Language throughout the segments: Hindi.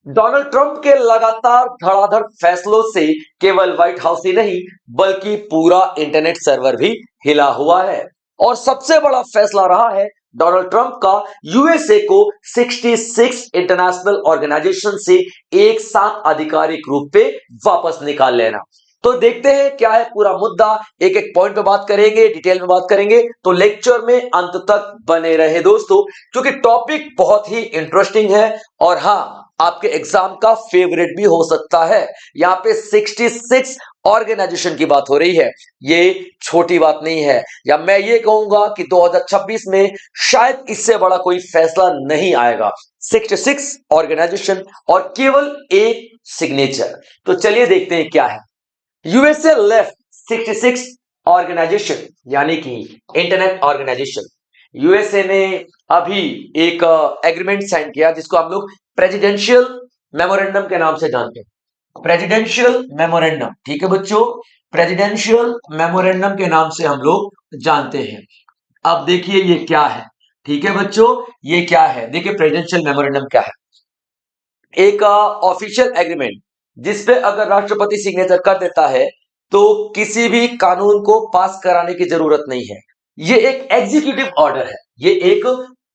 डोनाल्ड ट्रंप के लगातार धड़ाधड़ फैसलों से केवल व्हाइट हाउस ही नहीं बल्कि पूरा इंटरनेट सर्वर भी हिला हुआ है। और सबसे बड़ा फैसला रहा है डोनाल्ड ट्रंप का यूएसए को 66 इंटरनेशनल ऑर्गेनाइजेशन से एक साथ आधिकारिक रूप पे वापस निकाल लेना। तो देखते हैं क्या है पूरा मुद्दा, एक एक पॉइंट पे बात करेंगे, डिटेल में बात करेंगे, तो लेक्चर में अंत तक बने रहे दोस्तों, क्योंकि टॉपिक बहुत ही इंटरेस्टिंग है और हाँ, आपके एग्जाम का फेवरेट भी हो सकता है। यहां पे 66 ऑर्गेनाइजेशन की बात हो रही है, ये छोटी बात नहीं है। या मैं ये कहूंगा कि 2026 में शायद इससे बड़ा कोई फैसला नहीं आएगा। 66 ऑर्गेनाइजेशन और केवल एक सिग्नेचर। तो चलिए देखते हैं क्या है। यूएसए लेफ्ट 66 ऑर्गेनाइजेशन यानी कि इंटरनेट ऑर्गेनाइजेशन। यूएसए ने अभी एक एग्रीमेंट साइन किया जिसको हम लोग प्रेसिडेंशियल मेमोरेंडम के नाम से जानते हैं। प्रेसिडेंशियल मेमोरेंडम, ठीक है बच्चों, प्रेसिडेंशियल मेमोरेंडम के नाम से हम लोग जानते हैं। अब देखिए ये क्या है, ठीक है बच्चों, ये क्या है, देखिए प्रेसिडेंशियल मेमोरेंडम क्या है। एक ऑफिशियल एग्रीमेंट जिसपे अगर राष्ट्रपति सिग्नेचर कर देता है तो किसी भी कानून को पास कराने की जरूरत नहीं है। ये एक एग्जीक्यूटिव ऑर्डर है, ये एक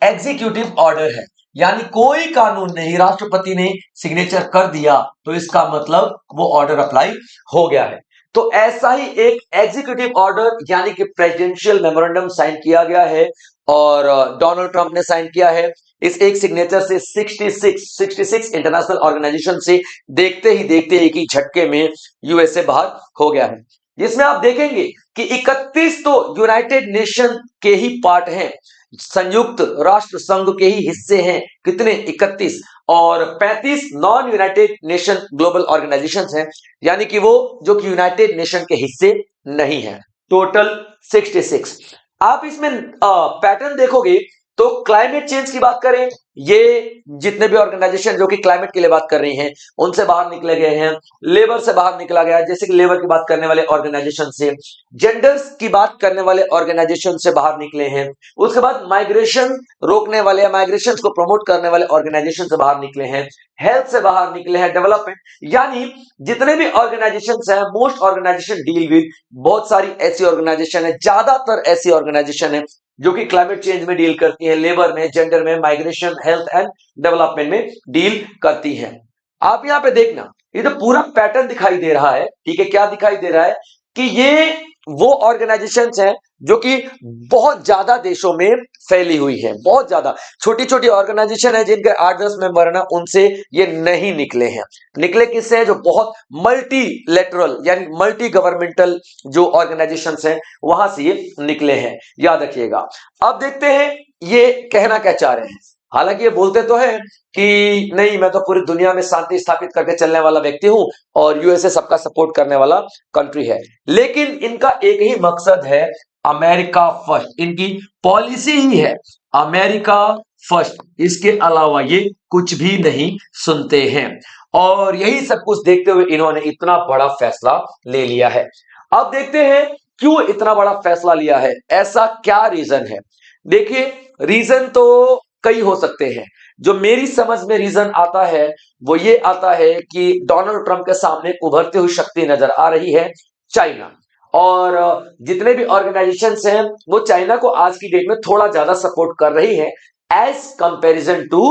एग्जीक्यूटिव ऑर्डर है, यानी कोई कानून नहीं, राष्ट्रपति ने सिग्नेचर कर दिया तो इसका मतलब वो ऑर्डर अप्लाई हो गया है। तो ऐसा ही एक एग्जीक्यूटिव ऑर्डर यानी कि प्रेसिडेंशियल मेमोरेंडम साइन किया गया है और डोनाल्ड ट्रंप ने साइन किया है। इस एक सिग्नेचर से 66 इंटरनेशनल ऑर्गेनाइजेशन से देखते ही देखते एक ही झटके में यूएसए बाहर हो गया है। जिसमें आप देखेंगे कि 31 तो यूनाइटेड नेशन के ही पार्ट हैं, संयुक्त राष्ट्र संघ के ही हिस्से हैं, कितने 31, और 35 non United nation global organisations हैं, यानी कि वो जो कि यूनाइटेड नेशन के हिस्से नहीं है। टोटल 66। आप इसमें पैटर्न देखोगे तो क्लाइमेट चेंज की बात करें, ये जितने भी ऑर्गेनाइजेशन जो कि क्लाइमेट के लिए बात कर रही हैं उनसे बाहर निकले गए हैं। लेबर से बाहर निकला गया है, जैसे कि लेबर की बात करने वाले ऑर्गेनाइजेशन से, जेंडर्स की बात करने वाले ऑर्गेनाइजेशन से बाहर निकले हैं। उसके बाद माइग्रेशन रोकने वाले, माइग्रेशन को प्रमोट करने वाले ऑर्गेनाइजेशन से बाहर निकले हैं, हेल्थ से बाहर निकले हैं, डेवलपमेंट, यानी जितने भी ऑर्गेनाइजेशन है, मोस्ट ऑर्गेनाइजेशन डील विद, बहुत सारी ऐसी ऑर्गेनाइजेशन है, ज्यादातर ऐसी ऑर्गेनाइजेशन है जो कि क्लाइमेट चेंज में डील करती है, लेबर में, जेंडर में, माइग्रेशन, हेल्थ एंड डेवलपमेंट में डील करती है। आप यहां पे देखना, ये तो पूरा पैटर्न दिखाई दे रहा है, ठीक है, क्या दिखाई दे रहा है कि ये वो ऑर्गेनाइजेशंस हैं जो कि बहुत ज्यादा देशों में फैली हुई है, बहुत ज्यादा छोटी छोटी ऑर्गेनाइजेशन है जिनके 8-10 मेंबर है ना, उनसे ये नहीं निकले हैं। निकले किससे हैं? जो बहुत मल्टीलेटरल यानी मल्टी गवर्नमेंटल जो ऑर्गेनाइजेशंस हैं वहां से ये निकले हैं, याद रखिएगा। अब देखते हैं ये कहना क्या चाह रहे हैं। हालांकि ये बोलते तो है कि नहीं, मैं तो पूरी दुनिया में शांति स्थापित करके चलने वाला व्यक्ति हूं और यूएसए सबका सपोर्ट करने वाला कंट्री है, लेकिन इनका एक ही मकसद है, अमेरिका फर्स्ट, इनकी पॉलिसी ही है अमेरिका फर्स्ट, इसके अलावा ये कुछ भी नहीं सुनते हैं। और यही सब कुछ देखते हुए इन्होंने इतना बड़ा फैसला ले लिया है। अब देखते हैं क्यों इतना बड़ा फैसला लिया है, ऐसा क्या रीजन है। देखिए रीजन तो कई हो सकते हैं, जो मेरी समझ में रीजन आता है वो ये आता है कि डोनाल्ड ट्रंप के सामने उभरती हुई शक्ति नजर आ रही है चाइना, और जितने भी ऑर्गेनाइजेशंस हैं वो चाइना को आज की डेट में थोड़ा ज्यादा सपोर्ट कर रही है एज कंपैरिजन टू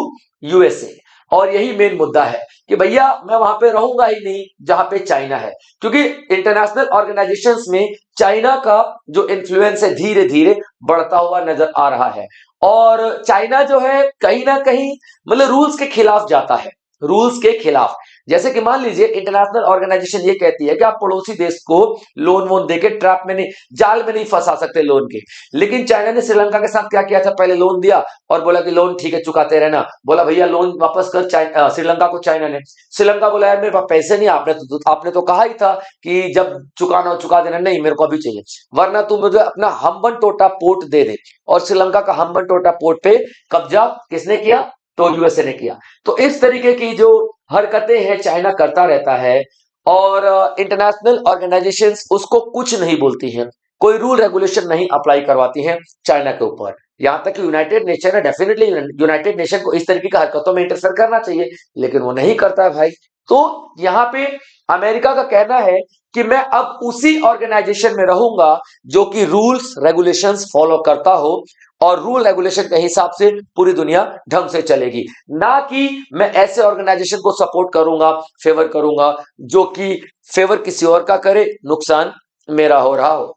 यूएसए। और यही मेन मुद्दा है कि भैया मैं वहां पे रहूंगा ही नहीं जहां पे चाइना है, क्योंकि इंटरनेशनल ऑर्गेनाइजेशंस में चाइना का जो इन्फ्लुएंस है धीरे धीरे बढ़ता हुआ नजर आ रहा है। और चाइना जो है कहीं ना कहीं मतलब रूल्स के खिलाफ जाता है, रूल्स के खिलाफ। जैसे कि मान लीजिए इंटरनेशनल ऑर्गेनाइजेशन ये कहती है कि आप पड़ोसी देश को लोन वोन देके ट्रैप में नहीं, जाल में नहीं फंसा सकते लोन के, लेकिन चाइना ने श्रीलंका के साथ क्या किया था, पहले लोन दिया और बोला कि लोन ठीक है चुकाते रहना, बोला भैया लोन वापस कर श्रीलंका को। चाइना ने, श्रीलंका बोला यार मेरे पास पैसे नहीं, आपने तो कहा ही था कि जब चुकाना हो चुका देना, नहीं मेरे को अभी चाहिए, वरना तुम मुझे अपना हम्बन टोटा पोर्ट दे दे। और श्रीलंका का हम्बन टोटा पोर्ट पे कब्जा किसने किया? तो यूएसए ने किया। तो इस तरीके की जो हरकतें हैं चाइना करता रहता है, और इंटरनेशनल ऑर्गेनाइजेशंस उसको कुछ नहीं बोलती हैं, कोई रूल रेगुलेशन नहीं अप्लाई करवाती हैं चाइना के ऊपर। यहां तक कि यूनाइटेड नेशन है, डेफिनेटली यूनाइटेड नेशन को इस तरीके की हरकतों में इंटरफेयर करना चाहिए, लेकिन वो नहीं करता है भाई। तो यहां पे अमेरिका का कहना है कि मैं अब उसी ऑर्गेनाइजेशन में रहूंगा जो कि रूल्स रेगुलेशंस फॉलो करता हो, और रूल रेगुलेशन के हिसाब से पूरी दुनिया ढंग से चलेगी, ना कि मैं ऐसे ऑर्गेनाइजेशन को सपोर्ट करूंगा, फेवर करूंगा जो कि फेवर किसी और का करे, नुकसान मेरा हो रहा हो।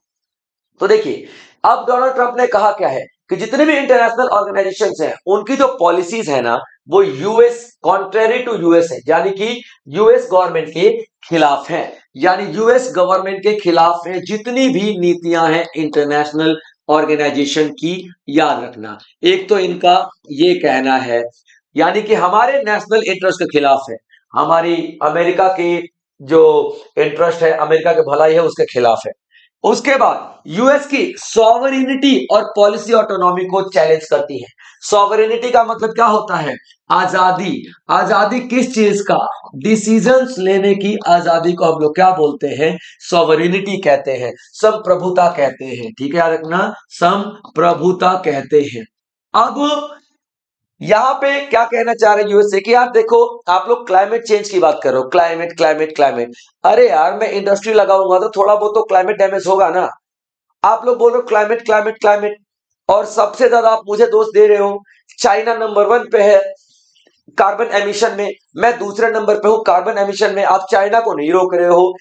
तो देखिए, अब डोनाल्ड ट्रंप ने कहा क्या है कि जितने भी इंटरनेशनल ऑर्गेनाइजेशंस हैं उनकी जो पॉलिसीज है ना वो यूएस कॉन्ट्रेरी टू यूएस है, यानी कि यूएस गवर्नमेंट के खिलाफ है, यानी यूएस गवर्नमेंट के खिलाफ है जितनी भी नीतियां हैं इंटरनेशनल ऑर्गेनाइजेशन की। याद रखना, एक तो इनका ये कहना है, यानी कि हमारे नेशनल इंटरेस्ट के खिलाफ है, हमारी अमेरिका की जो इंटरेस्ट है, अमेरिका के भलाई है, उसके खिलाफ है। उसके बाद यूएस की सॉवरेनिटी और पॉलिसी ऑटोनॉमी को चैलेंज करती है। सॉवरेनिटी का मतलब क्या होता है? आजादी। आजादी किस चीज का? डिसीजंस लेने की आजादी को हम लोग क्या बोलते हैं? सॉवरेनिटी कहते हैं, संप्रभुता कहते हैं। ठीक है, याद रखना, संप्रभुता कहते हैं। अब यहां पे क्या कहना चाह रहे हैं यूएसए कि यार देखो, आप लोग क्लाइमेट चेंज की बात कर रहे हो, क्लाइमेट क्लाइमेट क्लाइमेट। अरे यार, मैं इंडस्ट्री लगाऊंगा तो थोड़ा बहुत तो क्लाइमेट डैमेज होगा ना। आप लोग बोल रहे हो क्लाइमेट क्लाइमेट क्लाइमेट, और सबसे ज्यादा आप मुझे दोष दे रहे हो। चाइना नंबर 1 पे है कार्बन एमिशन में, मैं दूसरे नंबर पे हूं कार्बन एमिशन में, आप चाइना को नहीं रोक रहे हो।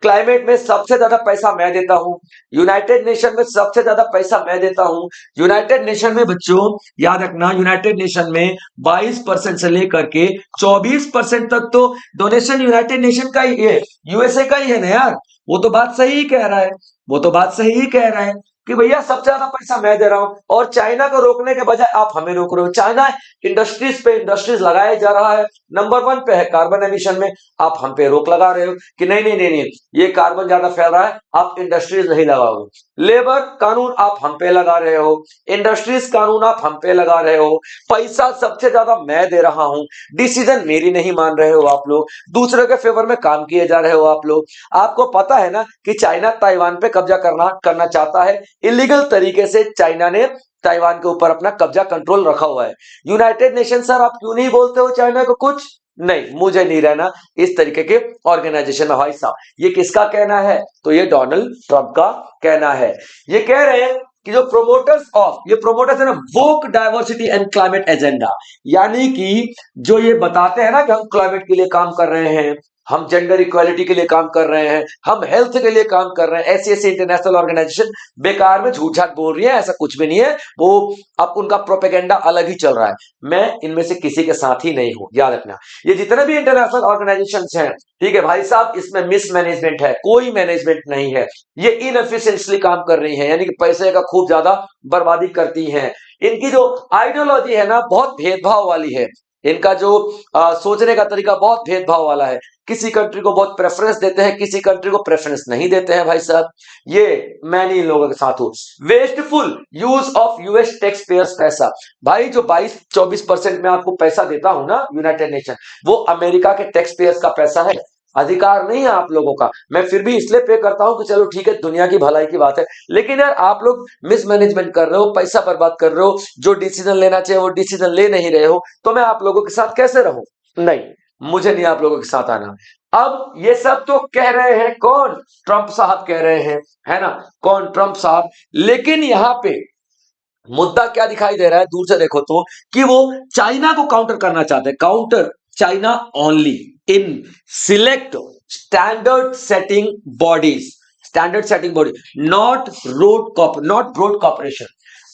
क्लाइमेट में सबसे ज्यादा पैसा मैं देता हूं, यूनाइटेड नेशन में सबसे ज्यादा पैसा मैं देता हूं। यूनाइटेड नेशन में बच्चों याद रखना, यूनाइटेड नेशन में 22% से लेकर के 24% तक तो डोनेशन यूनाइटेड नेशन का ही है, यूएसए का ही है ना यार। वो तो बात सही ही कह रहा है, वो तो बात सही ही कह रहा है कि भैया सबसे ज्यादा पैसा मैं दे रहा हूं, और चाइना को रोकने के बजाय आप हमें रोक रहे हो। चाइना इंडस्ट्रीज पे इंडस्ट्रीज लगाया जा रहा है, नंबर 1 पे है कार्बन एमिशन में, आप हम पे रोक लगा रहे हो कि नहीं नहीं नहीं नहीं, ये कार्बन ज्यादा फैल रहा है, आप इंडस्ट्रीज नहीं लगाओगे। लेबर कानून आप हम पे लगा रहे हो, इंडस्ट्रीज कानून आप हम पे लगा रहे हो, पैसा सबसे ज्यादा मैं दे रहा हूं, डिसीजन मेरी नहीं मान रहे हो आप लोग, दूसरे के फेवर में काम किए जा रहे हो आप लोग। आपको पता है ना कि चाइना ताइवान पे कब्जा करना चाहता है, इलीगल तरीके से चाइना ने ताइवान के ऊपर अपना कब्जा कंट्रोल रखा हुआ है। यूनाइटेड नेशन सर आप क्यों नहीं बोलते हो चाइना को कुछ? नहीं, मुझे नहीं रहना इस तरीके के ऑर्गेनाइजेशन में भाई साहब। ये किसका कहना है? तो ये डोनाल्ड ट्रंप का कहना है। ये कह रहे हैं कि जो ये प्रोमोटर्स है ना, वोक डाइवर्सिटी एंड क्लाइमेट एजेंडा, यानी कि जो ये बताते हैं ना कि हम क्लाइमेट के लिए काम कर रहे हैं, हम जेंडर इक्वालिटी के लिए काम कर रहे हैं, हम हेल्थ के लिए काम कर रहे हैं, ऐसी ऐसी इंटरनेशनल ऑर्गेनाइजेशन बेकार में झूठ झाट बोल रही है, ऐसा कुछ भी नहीं है। वो अब उनका प्रोपेगेंडा अलग ही चल रहा है, मैं इनमें से किसी के साथ ही नहीं हूं। याद रखना, ये जितने भी इंटरनेशनल ऑर्गेनाइजेशंस हैं, ठीक है भाई साहब, इसमें मिसमैनेजमेंट है, कोई मैनेजमेंट नहीं है। ये इनएफिशिएंटली काम कर रही है, यानी कि पैसे का खूब ज्यादा बर्बादी करती हैं। इनकी जो आइडियोलॉजी है ना बहुत भेदभाव वाली है, इनका जो सोचने का तरीका बहुत भेदभाव वाला है। किसी कंट्री को बहुत प्रेफरेंस देते हैं, किसी कंट्री को प्रेफरेंस नहीं देते हैं भाई साहब। ये मैं नहीं इन लोगों के साथ हूं। Wasteful use of US tax payers पैसा, भाई जो 22-24% में आपको पैसा देता हूं ना यूनाइटेड नेशन, वो अमेरिका के टैक्स पेयर्स का पैसा है, अधिकार नहीं है आप लोगों का। मैं फिर भी इसलिए पे करता हूं कि चलो ठीक है, दुनिया की भलाई की बात है, लेकिन यार आप लोग मिसमैनेजमेंट कर रहे हो, पैसा बर्बाद कर रहे हो, जो डिसीजन लेना चाहिए वो डिसीजन ले नहीं रहे हो, तो मैं आप लोगों के साथ कैसे रहूं? नहीं, मुझे नहीं आप लोगों के साथ आना। अब ये सब तो कह रहे हैं कौन? ट्रंप साहब कह रहे हैं, है ना, कौन? ट्रंप साहब। लेकिन यहां पे मुद्दा क्या दिखाई दे रहा है दूर से देखो तो, कि वो चाइना को काउंटर करना चाहते हैं, counter China only in select standard setting body, not broad cooperation.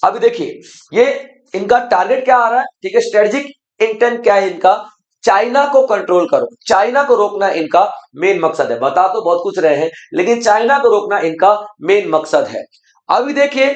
अभी देखिए, ये इनका टारगेट क्या आ रहा है, ठीक है, स्ट्रेटेजिक इंटेंट क्या है इनका? चाइना को कंट्रोल करो, चाइना को रोकना इनका मेन मकसद है। बता तो बहुत कुछ रहे हैं, लेकिन चाइना को रोकना इनका मेन मकसद है। अभी देखिए,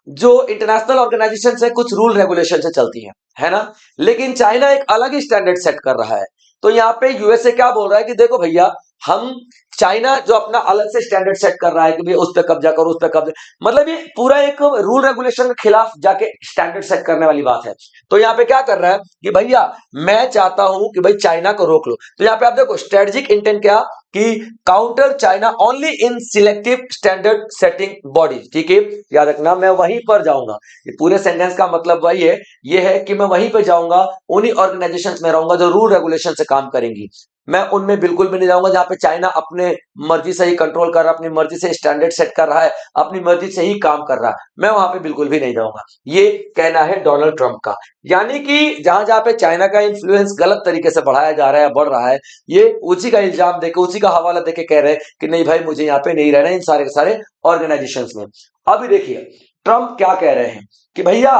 जो इंटरनेशनल ऑर्गेनाइजेशन है कुछ रूल रेगुलेशन से चलती है ना, लेकिन चाइना एक अलग ही स्टैंडर्ड सेट कर रहा है। तो यहाँ पे यूएसए क्या बोल रहा है कि देखो भैया, हम चाइना जो अपना अलग से स्टैंडर्ड सेट कर रहा है कि भाई उस पर कब्जा करो, उस पर कब्जा, मतलब ये पूरा एक रूल रेगुलेशन के खिलाफ जाके स्टैंडर्ड सेट करने वाली बात है। तो यहाँ पे क्या कर रहा है कि भैया मैं चाहता हूं कि भाई चाइना को रोक लो। तो यहाँ पे आप देखो स्ट्रेटेजिक इंटेंट क्या, कि काउंटर चाइना ओनली इन सिलेक्टिव स्टैंडर्ड सेटिंग बॉडीज। ठीक है, याद रखना, मैं वहीं पर जाऊंगा। ये पूरे सेंटेंस का मतलब वही है, ये है कि मैं वहीं पर जाऊंगा, उन्हीं ऑर्गेनाइजेशंस में रहूंगा जो रूल रेगुलेशन से काम करेंगी। मैं उनमें बिल्कुल भी नहीं जाऊंगा जहां पे चाइना अपने मर्जी से ही कंट्रोल कर रहा है, अपनी मर्जी से स्टैंडर्ड सेट कर रहा है, अपनी मर्जी से ही काम कर रहा है, मैं वहां पे बिल्कुल भी नहीं जाऊंगा। ये कहना है डोनाल्ड ट्रंप का। यानी कि जहां जहां पे चाइना का इंफ्लुएंस गलत तरीके से बढ़ाया जा रहा है, बढ़ रहा है, ये उसी का इल्जाम देके, उसी का हवाला देके कह रहे हैं कि नहीं भाई मुझे यहाँ पे नहीं रहना इन सारे के सारे ऑर्गेनाइजेशन में। अभी देखिए ट्रंप क्या कह रहे हैं कि भैया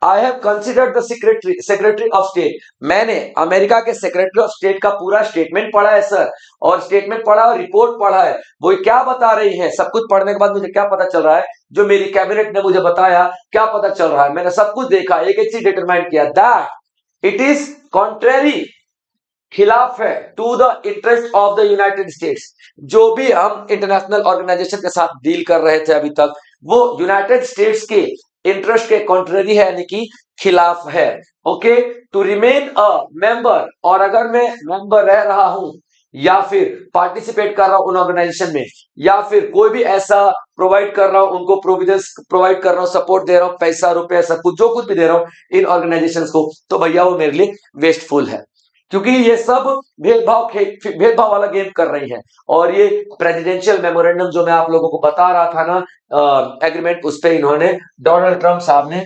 I have considered the secretary of state, मैंने अमेरिका के सेक्रेटरी ऑफ स्टेट का पूरा स्टेटमेंट पढ़ा है सर, और स्टेटमेंट पढ़ा और रिपोर्ट पढ़ा है। वो क्या बता रही है, सब कुछ पढ़ने के बाद मुझे क्या पता चल रहा है, जो मेरी कैबिनेट ने मुझे बताया क्या पता चल रहा है, मैंने सब कुछ देखा, एक चीज डिटरमाइन किया, दैट इट इज कॉन्ट्रेरी, खिलाफ है, to the interest of the United States. जो भी हम इंटरनेशनल ऑर्गेनाइजेशन के साथ डील कर रहे थे अभी तक, वो यूनाइटेड स्टेट्स के इंटरेस्ट के कॉन्ट्रेरी है, यानी कि खिलाफ है। Okay, to remain a member, और अगर मैं मेंबर रह रहा हूं या फिर पार्टिसिपेट कर रहा हूं उन ऑर्गेनाइजेशन में, या फिर कोई भी ऐसा प्रोवाइड कर रहा हूं, उनको प्रोविडेंस प्रोवाइड कर रहा हूं, सपोर्ट दे रहा हूं, पैसा रुपया सब कुछ जो कुछ भी दे रहा हूं इन ऑर्गेनाइजेशंस को, तो भैया वो मेरे लिए वेस्टफुल है, क्योंकि ये सब भेदभाव वाला गेम कर रही है। और ये प्रेसिडेंशियल मेमोरेंडम जो मैं आप लोगों को बता रहा था ना, एग्रीमेंट, उस पर इन्होंने, डोनाल्ड ट्रंप साहब ने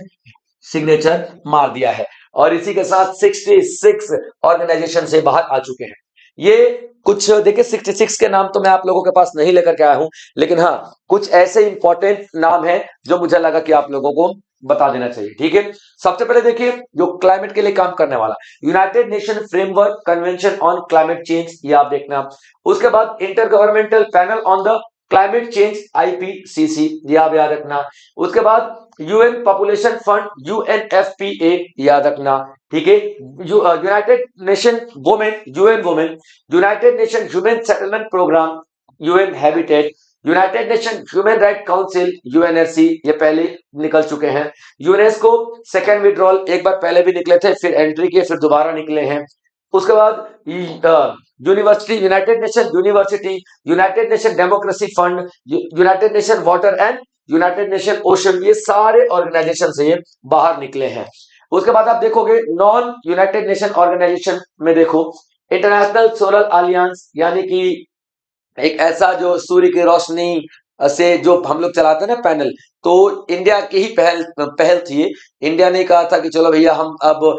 सिग्नेचर मार दिया है, और इसी के साथ 66 ऑर्गेनाइजेशन से बाहर आ चुके हैं। ये कुछ देखिए 66 के नाम तो मैं आप लोगों के पास नहीं लेकर के आया हूं, लेकिन हाँ कुछ ऐसे इंपॉर्टेंट नाम है जो मुझे लगा कि आप लोगों को बता देना चाहिए। ठीक है, सबसे पहले देखिए जो क्लाइमेट के लिए काम करने वाला United nation framework convention on climate change, ये आप देखना। उसके बाद inter governmental panel on the climate change, IPCC, ये आप याद रखना। उसके बाद यूएन पॉपुलेशन फंड, यूएनएफपीए, याद रखना। ठीक है, United Nation women, UN women, United Nation human settlement program, UN habitat, United Nation human right council, UNHC, ये पहले निकल चुके हैं। यूनेस्को सेकेंड विड्रॉल, एक बार पहले भी निकले थे, फिर एंट्री किए, फिर दोबारा निकले हैं। उसके बाद university, United nation university, United nation democracy fund, United nation water and United nation ocean, ये सारे ऑर्गेनाइजेशन से ये बाहर निकले हैं। उसके बाद आप देखोगे नॉन यूनाइटेड नेशन ऑर्गेनाइजेशन में देखो इंटरनेशनल सोलर अलियंस, यानी कि एक ऐसा जो सूर्य की रोशनी से जो हम लोग चलाते हैं ना पैनल, तो इंडिया की ही पहल पहल थी। इंडिया ने कहा था कि चलो भैया हम अब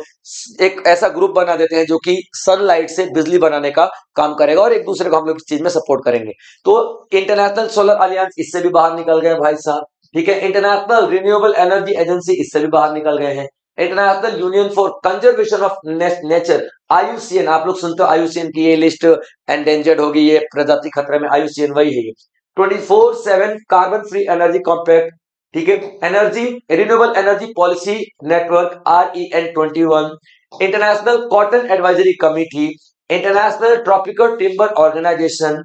एक ऐसा ग्रुप बना देते हैं जो कि सनलाइट से बिजली बनाने का काम करेगा, और एक दूसरे को हम लोग इस चीज में सपोर्ट करेंगे। तो इंटरनेशनल सोलर अलियंस इससे भी बाहर निकल गए भाई साहब। ठीक है, इंटरनेशनल रिन्यूएबल एनर्जी एजेंसी इससे भी बाहर निकल गए हैं। International union for conservation of nature, IUCN, आप लोग सुनते हो आईयूसीएन की ये लिस्ट एंडेंजर्ड होगी, ये प्रजाति खतरे में, आईयूसीएन वही है ये। 24/7 कार्बन फ्री एनर्जी कॉम्पैक्ट, ठीक है, energy renewable energy policy network, REN21, international cotton advisory committee, international tropical timber organization,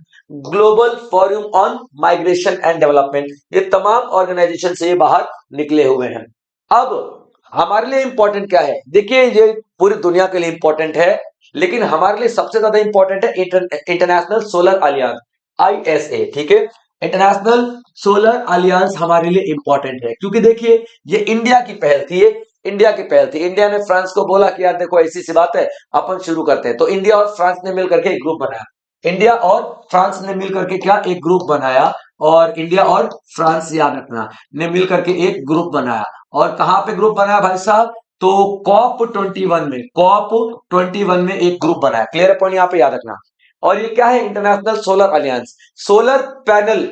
global forum on migration and development, ये तमाम ऑर्गेनाइजेशन से ये बाहर निकले हुए हैं। अब हमारे लिए इंपॉर्टेंट क्या है, देखिए ये पूरी दुनिया के लिए इंपॉर्टेंट है, लेकिन हमारे लिए सबसे ज्यादा इंपॉर्टेंट है इंटरनेशनल सोलर अलियंस, ISA। ठीक है, इंटरनेशनल सोलर अलियंस हमारे लिए इंपॉर्टेंट है, क्योंकि देखिए ये इंडिया की पहल थी, ये इंडिया की पहल थी। इंडिया ने फ्रांस को बोला कि यार देखो ऐसी सी बात है, अपन शुरू करते हैं। तो इंडिया और फ्रांस ने मिलकर के एक ग्रुप बनाया, इंडिया और फ्रांस ने मिलकर के क्या एक ग्रुप बनाया, और इंडिया और फ्रांस, याद रखना, ने मिलकर के एक ग्रुप बनाया। और कहां पे ग्रुप बनाया भाई साहब, तो COP21 में, COP21 में एक ग्रुप बनाया। क्लियर पॉइंट यहाँ पे याद रखना। और ये क्या है, इंटरनेशनल सोलर अलियंस। सोलर पैनल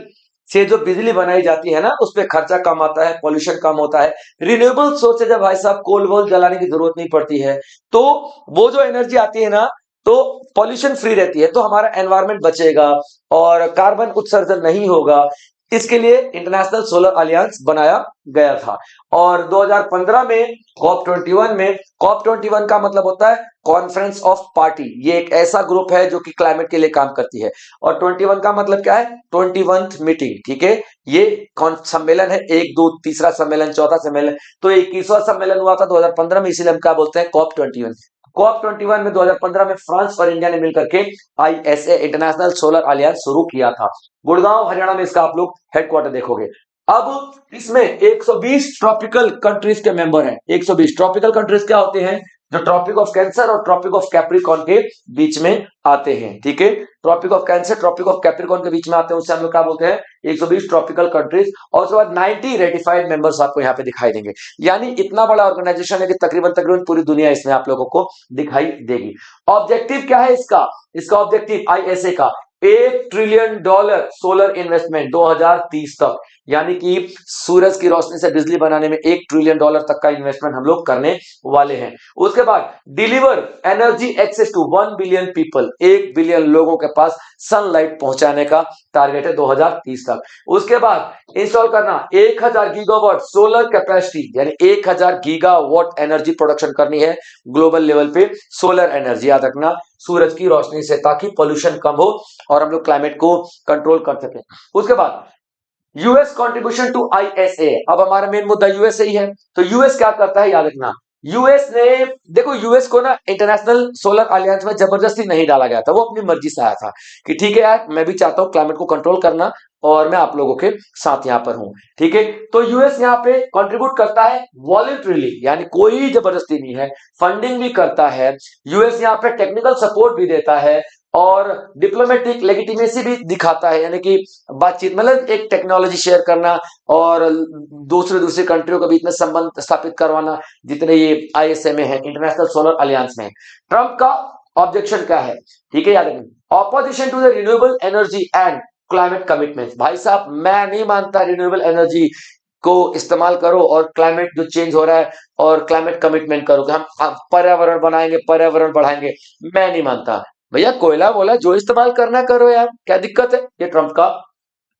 से जो बिजली बनाई जाती है ना, उस पर खर्चा कम आता है, पॉल्यूशन कम होता है। रिन्यूएबल सोर्स से जब भाई साहब कोल वोल जलाने की जरूरत नहीं पड़ती है, तो वो जो एनर्जी आती है ना, तो पॉल्यूशन फ्री रहती है, तो हमारा एनवायरमेंट बचेगा और कार्बन उत्सर्जन नहीं होगा। इसके लिए इंटरनेशनल सोलर अलियंस बनाया गया था। और 2015 में COP21 का मतलब होता है कॉन्फ्रेंस ऑफ पार्टी। ये एक ऐसा ग्रुप है जो कि क्लाइमेट के लिए काम करती है। और 21 का मतलब क्या है? 21th मीटिंग, ठीक है। ये कौन सम्मेलन है? एक दो तीसरा सम्मेलन, चौथा सम्मेलन। तो 21वां सम्मेलन हुआ था 2015 में, इसीलिए हम क्या बोलते हैं? COP21। COP21 में 2015 में फ्रांस और इंडिया ने मिलकर के ISA इंटरनेशनल सोलर अलियंस शुरू किया था। गुड़गांव हरियाणा में इसका आप लोग हेडक्वार्टर देखोगे। अब इसमें 120 ट्रॉपिकल कंट्रीज के मेंबर हैं। 120 ट्रॉपिकल कंट्रीज क्या होते हैं? जो ट्रॉपिक ऑफ कैंसर और ट्रॉपिक ऑफ कैप्रिकॉर्न के बीच में आते हैं, ठीक है। Tropic of cancer, tropic of capricorn के बीच में आते हैं, उससे हम लोग क्या बोलते हैं? 120 ट्रॉपिकल कंट्रीज। और उसके बाद 90 रेटिफाइड मेंबर्स आपको यहाँ पे दिखाई देंगे। यानी इतना बड़ा ऑर्गेनाइजेशन है कि तकरीबन पूरी दुनिया इसमें आप लोगों को दिखाई देगी। ऑब्जेक्टिव क्या है इसका? इसका ऑब्जेक्टिव ISA का $1 ट्रिलियन सोलर इन्वेस्टमेंट 2030 तक, यानी कि सूरज की रोशनी से बिजली बनाने में $1 ट्रिलियन तक का इन्वेस्टमेंट हम लोग करने वाले हैं। उसके बाद deliver energy access to 1 billion people, 1 billion लोगों के पास सनलाइट पहुंचाने का टारगेट है 2030 तक। उसके बाद इंस्टॉल करना 1000 गीगावाट सोलर कैपेसिटी, यानी 1000 गीगावाट एनर्जी प्रोडक्शन करनी है ग्लोबल लेवल पे। सोलर एनर्जी याद रखना, सूरज की रोशनी से, ताकि पोल्यूशन कम हो और हम लोग क्लाइमेट को कंट्रोल कर सकें। उसके बाद यूएस कंट्रीब्यूशन टू ISA। अब हमारा मेन मुद्दा यूएस ही है। तो यूएस क्या करता है याद रखना। यूएस ने, देखो यूएस को ना इंटरनेशनल सोलर अलियंस में जबरदस्ती नहीं डाला गया था, वो अपनी मर्जी से आया था कि ठीक है यार, मैं भी चाहता हूं क्लाइमेट को कंट्रोल करना और मैं आप लोगों के साथ यहां पर हूं, ठीक है। तो यूएस यहां पे कंट्रीब्यूट करता है वॉलंटरीली, यानी कोई जबरदस्ती नहीं है। फंडिंग भी करता है यूएस, यहां पे टेक्निकल सपोर्ट भी देता है और डिप्लोमेटिक लेजिटिमेसी भी दिखाता है, यानी कि बातचीत, मतलब एक टेक्नोलॉजी शेयर करना और दूसरे कंट्रियों के बीच में संबंध स्थापित करवाना, जितने ये ISA में है, इंटरनेशनल सोलर अलियंस में। ट्रंप का ऑब्जेक्शन क्या है? ठीक है याद रखिए, opposition to the renewable energy and climate commitment. भाई साहब, मैं नहीं मानता रिन्यूएबल एनर्जी को इस्तेमाल करो और क्लाइमेट जो चेंज हो रहा है और क्लाइमेट कमिटमेंट करो कि हम पर्यावरण बनाएंगे, पर्यावरण बढ़ाएंगे। मैं नहीं मानता भैया, कोयला बोला जो इस्तेमाल करना करो यार, क्या दिक्कत है? ये ट्रंप का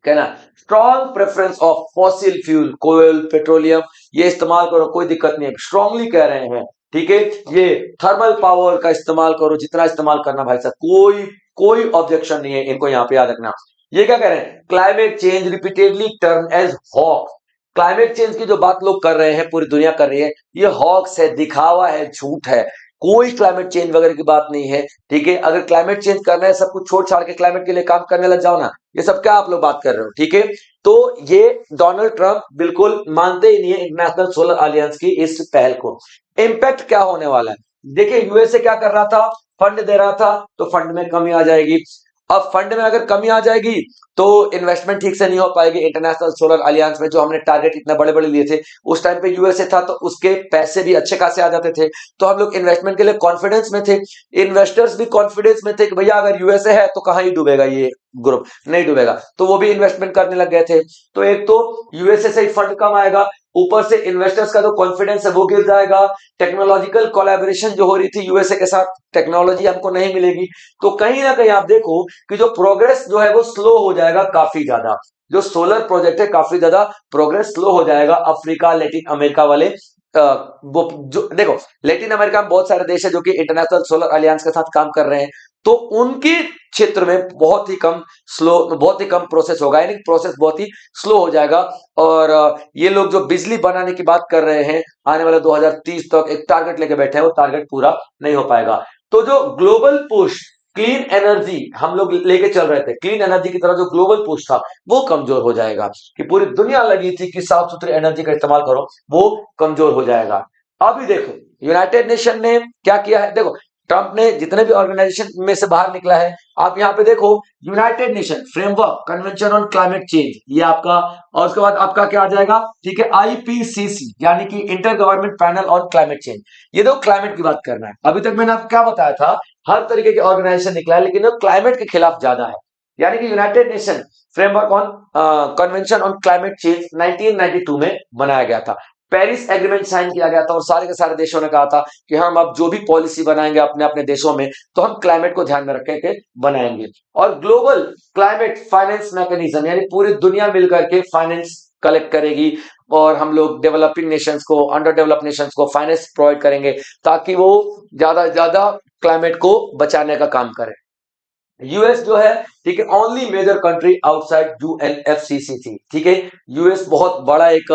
कहना। Strong preference of fossil fuel, कोयल, पेट्रोलियम, ये इस्तेमाल करो, कोई दिक्कत नहीं है, स्ट्रांगली कह रहे हैं, ठीक है। ये थर्मल पावर का इस्तेमाल करो, जितना इस्तेमाल करना भाई साहब, कोई कोई ऑब्जेक्शन नहीं है, इनको यहाँ पे याद रखना। ये क्या कह रहे हैं? Climate change repeatedly term as hoax. Climate change की जो बात लोग कर रहे हैं, पूरी दुनिया कर रही है, ये हॉक्स है, दिखावा है, झूठ है। कोई क्लाइमेट चेंज वगैरह की बात नहीं है, ठीक है। अगर क्लाइमेट चेंज करना है, सब कुछ छोड़ छाड़ के क्लाइमेट के लिए काम करने लग जाओ ना, ये सब क्या आप लोग बात कर रहे हो, ठीक है। तो ये डोनाल्ड ट्रंप बिल्कुल मानते ही नहीं है इंटरनेशनल सोलर अलियंस की इस पहल को। इंपैक्ट क्या होने वाला है? देखिए, यूएसए क्या कर रहा था? फंड दे रहा था, तो फंड में कमी आ जाएगी। अब फंड में अगर कमी आ जाएगी तो इन्वेस्टमेंट ठीक से नहीं हो पाएगी इंटरनेशनल सोलर अलियंस में। जो हमने टारगेट इतने बड़े बड़े लिए थे, उस टाइम पे यूएसए था, तो उसके पैसे भी अच्छे खासे आ जाते थे, तो हम लोग इन्वेस्टमेंट के लिए कॉन्फिडेंस में थे। इन्वेस्टर्स भी कॉन्फिडेंस में थे कि भैया अगर यूएसए है तो कहां ही डूबेगा, ये ग्रुप नहीं डूबेगा, तो वो भी इन्वेस्टमेंट करने लग गए थे। तो एक तो यूएसए से ही फंड कम आएगा, ऊपर से इन्वेस्टर्स का जो कॉन्फिडेंस है वो गिर जाएगा। टेक्नोलॉजिकल कोलैबोरेशन जो हो रही थी यूएसए के साथ, टेक्नोलॉजी हमको नहीं मिलेगी। तो कहीं ना कहीं आप देखो कि जो प्रोग्रेस जो है वो स्लो हो जाएगा काफी ज्यादा। जो सोलर प्रोजेक्ट है, काफी ज्यादा प्रोग्रेस स्लो हो जाएगा। अफ्रीका, लैटिन अमेरिका वाले वो जो देखो, लैटिन अमेरिका में बहुत सारे देश है जो कि इंटरनेशनल सोलर अलियंस के साथ काम कर रहे हैं, तो उनके क्षेत्र में बहुत ही कम प्रोसेस होगा, यानी प्रोसेस बहुत ही स्लो हो जाएगा। और ये लोग जो बिजली बनाने की बात कर रहे हैं, आने वाले 2030 तक एक टारगेट लेके बैठे हैं, वो टारगेट पूरा नहीं हो पाएगा। तो जो ग्लोबल पुश क्लीन एनर्जी हम लोग लेके चल रहे थे, क्लीन एनर्जी की तरफ जो ग्लोबल पुश था, वो कमजोर हो जाएगा। कि पूरी दुनिया लगी थी कि साफ सुथरी एनर्जी का इस्तेमाल करो, वो कमजोर हो जाएगा। अभी देखो, यूनाइटेड नेशन ने क्या किया है। देखो, ट्रंप ने जितने भी ऑर्गेनाइजेशन में से बाहर निकला है, आप यहां पे देखो, United nation framework convention on climate change, ये आपका। और उसके बाद आपका क्या आ जाएगा? ठीक है, IPCC, यानी कि inter government panel on climate change. ये तो क्लाइमेट की बात करना है। अभी तक मैंने आपको क्या बताया था, हर तरीके के ऑर्गेनाइजेशन निकला है, लेकिन क्लाइमेट के खिलाफ ज्यादा है। यानी कि United nation framework on convention on climate change 1992 में बनाया गया था। पेरिस एग्रीमेंट साइन किया गया था और सारे के सारे देशों ने कहा था कि हम अब जो भी पॉलिसी बनाएंगे अपने अपने देशों में तो हम क्लाइमेट को ध्यान में रख के बनाएंगे। और ग्लोबल क्लाइमेट फाइनेंस मैकेनिज्म यानी पूरी दुनिया मिलकर के फाइनेंस कलेक्ट करेगी और हम लोग डेवलपिंग नेशंस को, अंडर डेवलप्ड नेशंस को फाइनेंस प्रोवाइड करेंगे ताकि वो ज्यादा से ज्यादा क्लाइमेट को बचाने का काम करें। यूएस जो है, ठीक है, only major country outside UNFCCC, ठीक है, यूएस बहुत बड़ा एक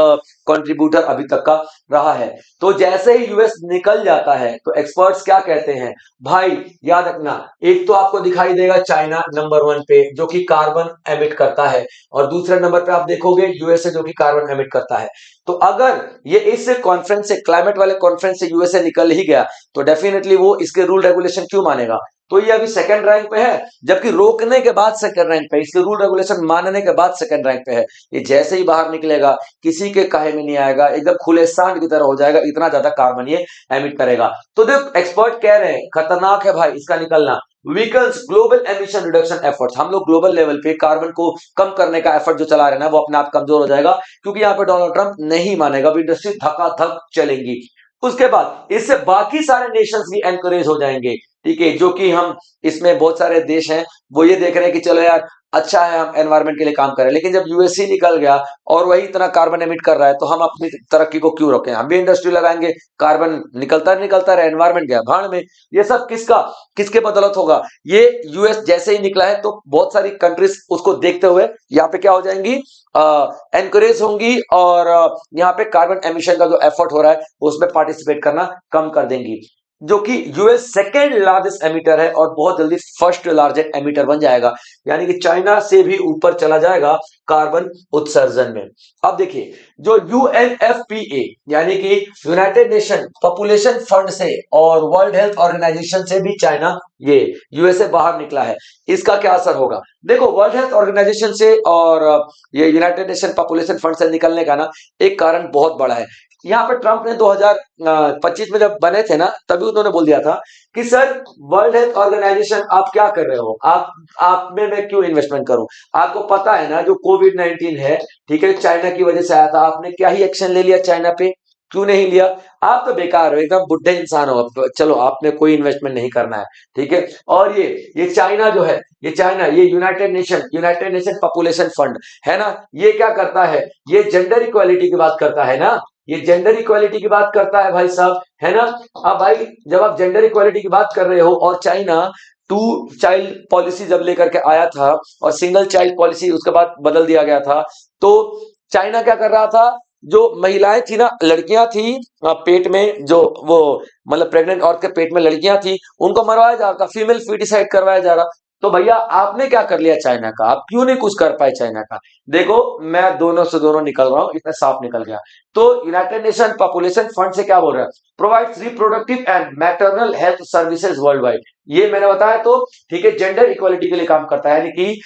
कंट्रीब्यूटर अभी तक का रहा है। तो जैसे ही यूएस निकल जाता है तो एक्सपर्ट्स क्या कहते हैं भाई, याद रखना, एक तो आपको दिखाई देगा चाइना नंबर 1 पे जो कि कार्बन एमिट करता है और दूसरे नंबर पे आप देखोगे यूएसए जो कि कार्बन एमिट करता है। तो अगर ये इस कॉन्फ्रेंस से, क्लाइमेट वाले कॉन्फ्रेंस से यूएसए निकल ही गया तो डेफिनेटली वो इसके रूल रेगुलेशन क्यों मानेगा। तो ये अभी सेकंड रैंक पे है, जबकि रोकने के बाद सेकंड रैंक पे, इसके रूल रेगुलेशन मानने के बाद सेकंड रैंक पे है। ये जैसे ही बाहर निकलेगा किसी के काहे में नहीं आएगा, एकदम खुले सांड की तरह हो जाएगा, इतना ज्यादा कार्बन ये एमिट करेगा। तो देख एक्सपर्ट कह रहे हैं खतरनाक है भाई इसका निकलना, vehicles global emission reduction efforts. हम लोग ग्लोबल लेवल पे कार्बन को कम करने का एफर्ट जो चला रहे हैं ना वो अपने आप कमजोर हो जाएगा, क्योंकि यहाँ पे डोनाल्ड ट्रंप नहीं मानेगा, इंडस्ट्री धक्का चलेंगी। उसके बाद इससे बाकी सारे नेशंस भी एनकरेज हो जाएंगे, ठीक है, जो कि हम इसमें बहुत सारे देश हैं वो ये देख रहे हैं कि चलो यार अच्छा है हम एनवायरमेंट के लिए काम करें। लेकिन जब यूएसए निकल गया और वही इतना कार्बन एमिट कर रहा है तो हम अपनी तरक्की को क्यों रोकें, हम भी इंडस्ट्री लगाएंगे, कार्बन निकलता रहे, एनवायरमेंट गया भाड़ में। ये सब किसके बदौलत होगा, ये यूएस जैसे ही निकला है तो बहुत सारी कंट्रीज उसको देखते हुए यहाँ पे क्या हो जाएंगी, एनकरेज होंगी और यहाँ पे कार्बन एमिशन का जो एफर्ट हो रहा है उसमें पार्टिसिपेट करना कम कर देंगी। जो कि यूएस सेकेंड लार्जेस्ट एमिटर है और बहुत जल्दी फर्स्ट लार्जेस्ट एमिटर बन जाएगा, यानी कि चाइना से भी ऊपर चला जाएगा कार्बन उत्सर्जन में। अब देखिए जो यूएनएफपीए यानी कि यूनाइटेड नेशन पॉपुलेशन फंड से और वर्ल्ड हेल्थ ऑर्गेनाइजेशन से भी चाइना, ये यूएसए बाहर निकला है, इसका क्या असर होगा। देखो वर्ल्ड हेल्थ ऑर्गेनाइजेशन से और ये यूनाइटेड नेशन पॉपुलेशन फंड से निकलने का ना एक कारण बहुत बड़ा है। यहाँ पे ट्रंप ने 2025 में जब बने थे ना तभी उन्होंने बोल दिया था कि सर वर्ल्ड हेल्थ ऑर्गेनाइजेशन आप क्या कर रहे हो, आप में मैं क्यों इन्वेस्टमेंट करूं, आपको पता है ना जो कोविड-19 है, ठीक है, चाइना की वजह से आया था, आपने क्या ही एक्शन ले लिया चाइना पे, क्यों नहीं लिया, आप तो बेकार हो, एकदम बुढ़े इंसान हो, चलो आपने कोई इन्वेस्टमेंट नहीं करना है, ठीक है। और ये चाइना जो है, ये यूनाइटेड नेशन पॉपुलेशन फंड है ना, ये क्या करता है, ये जेंडर इक्वालिटी की बात करता है ना, ये जेंडर इक्वालिटी की बात करता है भाई साहब, है ना। अब भाई जब आप जेंडर इक्वालिटी की बात कर रहे हो और चाइना 2 चाइल्ड पॉलिसी जब लेकर के आया था और सिंगल चाइल्ड पॉलिसी उसके बाद बदल दिया गया था, तो चाइना क्या कर रहा था, जो महिलाएं थी ना, लड़कियां थी पेट में, जो वो मतलब प्रेग्नेंट औरत के पेट में लड़कियां थी, उनको मरवाया जा रहा था, फीमेल फीटिसाइड करवाया जा रहा। तो भैया आपने क्या कर लिया चाइना का, आप क्यों नहीं कुछ कर पाए चाइना का। देखो मैं दोनों से दोनों निकल रहा हूं, इतना साफ निकल गया। तो यूनाइटेड नेशन पॉपुलेशन फंड से क्या बोल रहा है, provides reproductive and maternal health services world wide, ये मैंने बताया तो, ठीक है, जेंडर इक्वालिटी के लिए काम करता है, यानी कि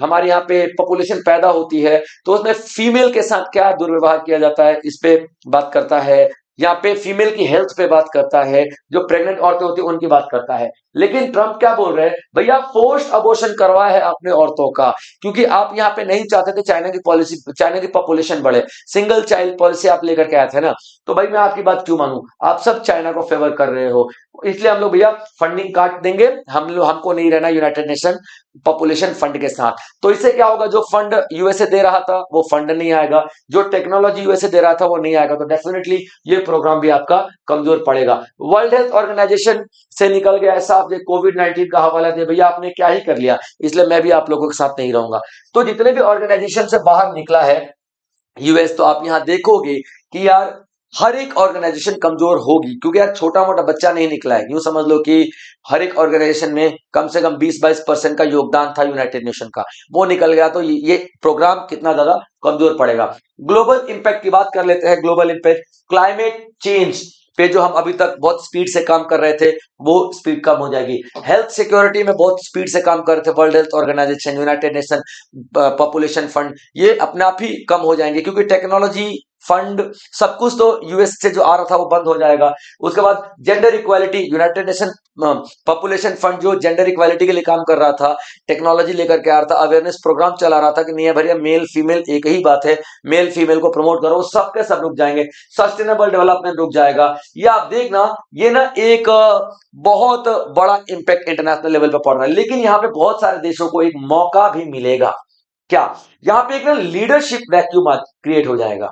हमारे यहाँ पे पॉपुलेशन पैदा होती है तो उसमें फीमेल के साथ क्या दुर्व्यवहार किया जाता है इस पे बात करता है, यहाँ पे फीमेल की हेल्थ पे बात करता है, जो प्रेग्नेंट औरतें होती है उनकी बात करता है। लेकिन ट्रंप क्या बोल रहे हैं, भैया फोर्स्ड अबॉर्शन करवाया है आपने औरतों का, क्योंकि आप यहाँ पे नहीं चाहते थे चाइना की पॉपुलेशन बढ़े, सिंगल चाइल्ड पॉलिसी आप लेकर के आए थे ना। तो भाई मैं आपकी बात क्यों मानूं, आप सब चाइना को फेवर कर रहे हो, इसलिए हम लोग भैया फंडिंग काट देंगे, हमको नहीं रहना यूनाइटेड नेशन पॉपुलेशन फंड के साथ। तो इससे क्या होगा, जो फंड यूएसए दे रहा था वो फंड नहीं आएगा, जो टेक्नोलॉजी यूएसए दे रहा था वो नहीं आएगा, तो डेफिनेटली ये प्रोग्राम भी आपका कमजोर पड़ेगा। वर्ल्ड हेल्थ ऑर्गेनाइजेशन से निकल गया ऐसा, आप कोविड-19 का हवाला दे, भैया आपने क्या ही कर लिया, इसलिए मैं भी आप लोगों के साथ नहीं रहूंगा। तो जितने भी ऑर्गेनाइजेशन से बाहर निकला है यूएस, तो आप यहां देखोगे कि यार हर एक ऑर्गेनाइजेशन कमजोर होगी, क्योंकि यार छोटा मोटा बच्चा नहीं निकला है, यूं समझ लो कि हर एक ऑर्गेनाइजेशन में कम से कम 20-22% का योगदान था यूनाइटेड नेशन का, वो निकल गया, तो ये प्रोग्राम कितना ज्यादा कमजोर पड़ेगा। ग्लोबल इंपैक्ट की बात कर लेते हैं। ग्लोबल इंपैक्ट, क्लाइमेट चेंज पे जो हम अभी तक बहुत स्पीड से काम कर रहे थे वो स्पीड कम हो जाएगी। हेल्थ सिक्योरिटी में बहुत स्पीड से काम कर रहे थे World Health Organization, United Nation Population Fund, ये अपने आप ही कम हो जाएंगे, क्योंकि टेक्नोलॉजी फंड, सब कुछ तो यूएस से जो आ रहा था वो बंद हो जाएगा। उसके बाद gender equality, United Nation Population fund जो जेंडर इक्वालिटी के लिए काम कर रहा था, टेक्नोलॉजी लेकर के आ रहा था, अवेयरनेस प्रोग्राम चला रहा था कि नहीं है भैया मेल फीमेल एक ही बात है, मेल फीमेल को प्रमोट करो, सब के सब रुक जाएंगे, सस्टेनेबल डेवलपमेंट रुक जाएगा। ये आप देखना, ये ना एक बहुत बड़ा इंपैक्ट इंटरनेशनल लेवल पर पड़ रहा है। लेकिन यहां पे बहुत सारे देशों को एक मौका भी मिलेगा। क्या? यहां पे एक ना लीडरशिप वैक्यूम क्रिएट हो जाएगा।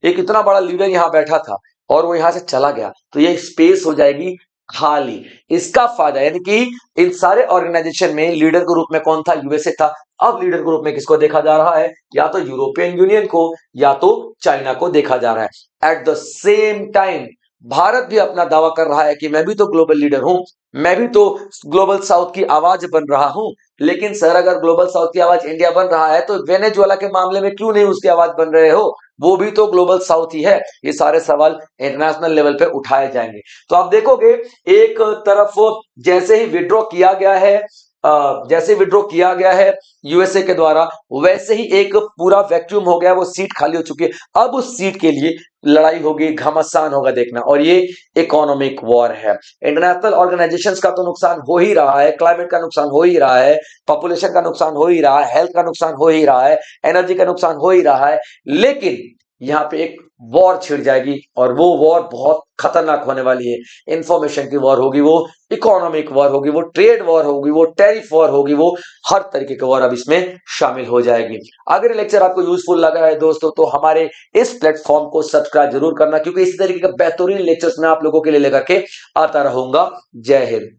एक इतना बड़ा लीडर यहां बैठा था और वो यहां से चला गया, तो ये स्पेस हो जाएगी खाली। इसका फायदा यानी कि इन सारे ऑर्गेनाइजेशन में लीडर के रूप में कौन था? यूएसए था। अब लीडर के रूप में किसको देखा जा रहा है? या तो यूरोपियन यूनियन को या तो चाइना को देखा जा रहा है। At the same time Bharat भी अपना दावा कर रहा है कि मैं भी तो ग्लोबल लीडर हूं, मैं भी तो ग्लोबल साउथ की आवाज बन रहा हूं। लेकिन सर अगर ग्लोबल साउथ की आवाज इंडिया बन रहा है तो वेनेजुएला के मामले में क्यों नहीं उसकी आवाज बन रहे हो? वो भी तो ग्लोबल साउथ ही है। ये सारे सवाल इंटरनेशनल लेवल पे उठाए जाएंगे। तो आप देखोगे एक तरफ जैसे ही विड्रॉ किया गया है, जैसे विड्रॉ किया गया है यूएसए के द्वारा, वैसे ही एक पूरा वैक्यूम हो गया, वो सीट खाली हो चुकी है। अब उस सीट के लिए लड़ाई होगी, घमासान होगा देखना। और ये इकोनॉमिक वॉर है। इंटरनेशनल ऑर्गेनाइजेशंस का तो नुकसान हो ही रहा है, क्लाइमेट का नुकसान हो ही रहा है, पॉपुलेशन का नुकसान हो ही रहा है, हेल्थ का नुकसान हो ही रहा है, एनर्जी का नुकसान हो ही रहा है। लेकिन यहां पे एक वॉर छिड़ जाएगी और वो वॉर बहुत खतरनाक होने वाली है। इंफॉर्मेशन की वॉर होगी, वो इकोनॉमिक वॉर होगी, वो ट्रेड वॉर होगी, वो टैरिफ वॉर होगी, वो हर तरीके की वॉर अब इसमें शामिल हो जाएगी। अगर लेक्चर आपको यूजफुल लगा है दोस्तों तो हमारे इस प्लेटफॉर्म को सब्सक्राइब जरूर करना, क्योंकि इस तरीके के बेहतरीन लेक्चर्स मैं आप लोगों के लिए लेकर के आता रहूंगा। जय हिंद।